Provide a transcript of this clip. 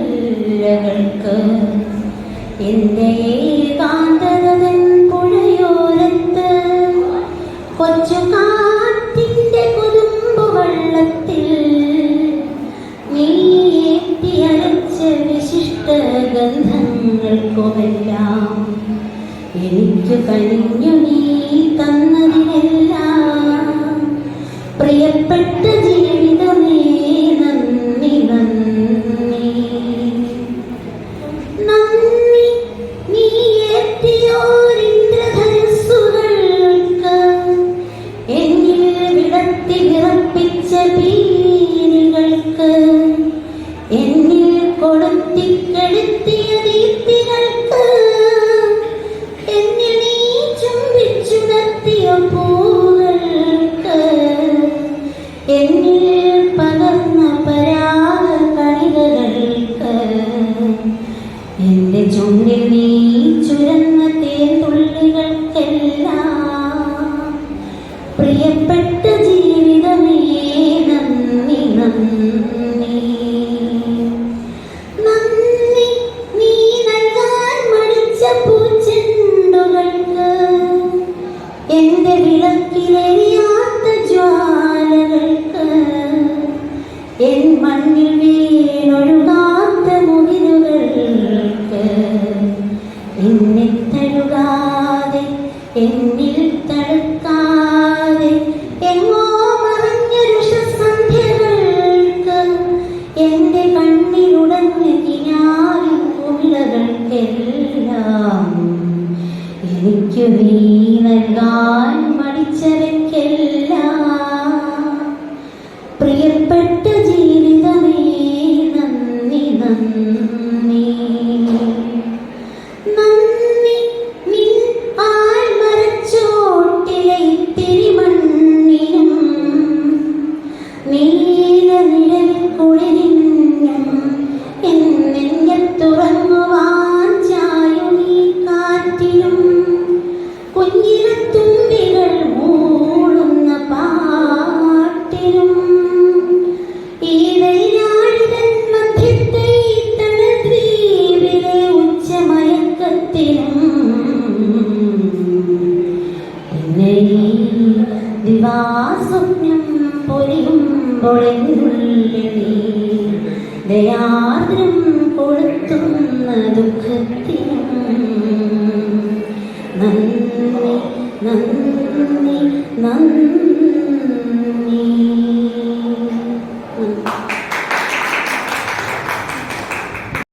നക്ഷത്രമുല്ലകൾക്ക് എൻ്റെ ഏകാന്തതൻ പുഴയോരത്ത് കൊച്ചു കാറ്റിൻ്റെ കൊതുമ്പു വെള്ളത്തിൽ നീയേറ്റി അരച്ച വിശിഷ്ട ഗന്ധങ്ങൾക്കുമെല്ലാം എനിക്ക് കഴിഞ്ഞു നീ തന്നതിനെല്ലാം പ്രിയപ്പെട്ട ജീവിതമേ നന്ദി നന്ദി നന്ദി. നീ ഏറ്റിയോരിന്ദ്രധനുസ്സുകൾക്ക് എന്നിൽ വിടത്തി വിറപ്പിച്ച പീലികൾക്ക് എന്നിൽ കൊളുത്തിക്കെടുത്തിയ ദീപ്തികൾക്ക് എന്നിൽ നീ ചുംബിച്ചുണർത്തിയ പൂകൾക്ക് എന്നിൽ പകർന്ന പരാഗകണികൾക്ക് എൻ്റെ ചുണ്ടിൽ നീ ചുരന്ന തേൻതുള്ളികൾക്കെല്ലാം പ്രിയപ്പെട്ട ജീവിതമേ നന്ദി നന്ദി നന്ദി. നീ നൽകാൻ മടിച്ച പൂച്ചെണ്ടുകൾക്ക് എൻ്റെ വിളക്കിലെരിയാത്ത ജ്വാലകൾക്ക് എൻ മണ്ണിൽ വീണൊഴുകാത്ത മുകിലുകൾക്ക് എന്നെ തഴുകാതെ എന്നിൽ തടുക്കാതെ എങ്ങോ മറഞ്ഞൊരു സന്ധ്യകൾക്ക് എൻ്റെ കണ്ണിലുടഞ്ഞ കിനാവിൻ കുമിളകൾക്കെല്ലാം എനിക്കു നീ നൽകാൻ മടിച്ചവയ്ക്കെല്ലാം പ്രിയപ്പെട്ട ജീവിതമേ നന്ദി നന്ദി നന്ദി. നിൻ ആൽമരച്ചോട്ടിലെ ഇത്തിരി മണ്ണിനും നീലനിഴലിൽ കുളിരിനും എന്നെത്തുറങ്ങുവാൻ ചായുനീ കാറ്റിനും കുഞ്ഞിലത്തുമ്പികൾ മൂളുന്ന പാട്ടിനും ഈ വെയിലാഴിതൻ മധ്യത്തെ തണദ്വീപിലെ ഉച്ചമയക്കത്തിനും പിന്നെ ഈ ദിവാസ്വപ്നം പൊലിയുമ്പോഴെന്നുള്ളിൽ ദയാദ്രം കൊളുത്തുന്ന ദുഃഖത്തിനും നന്ദി നന്ദി നന്ദി.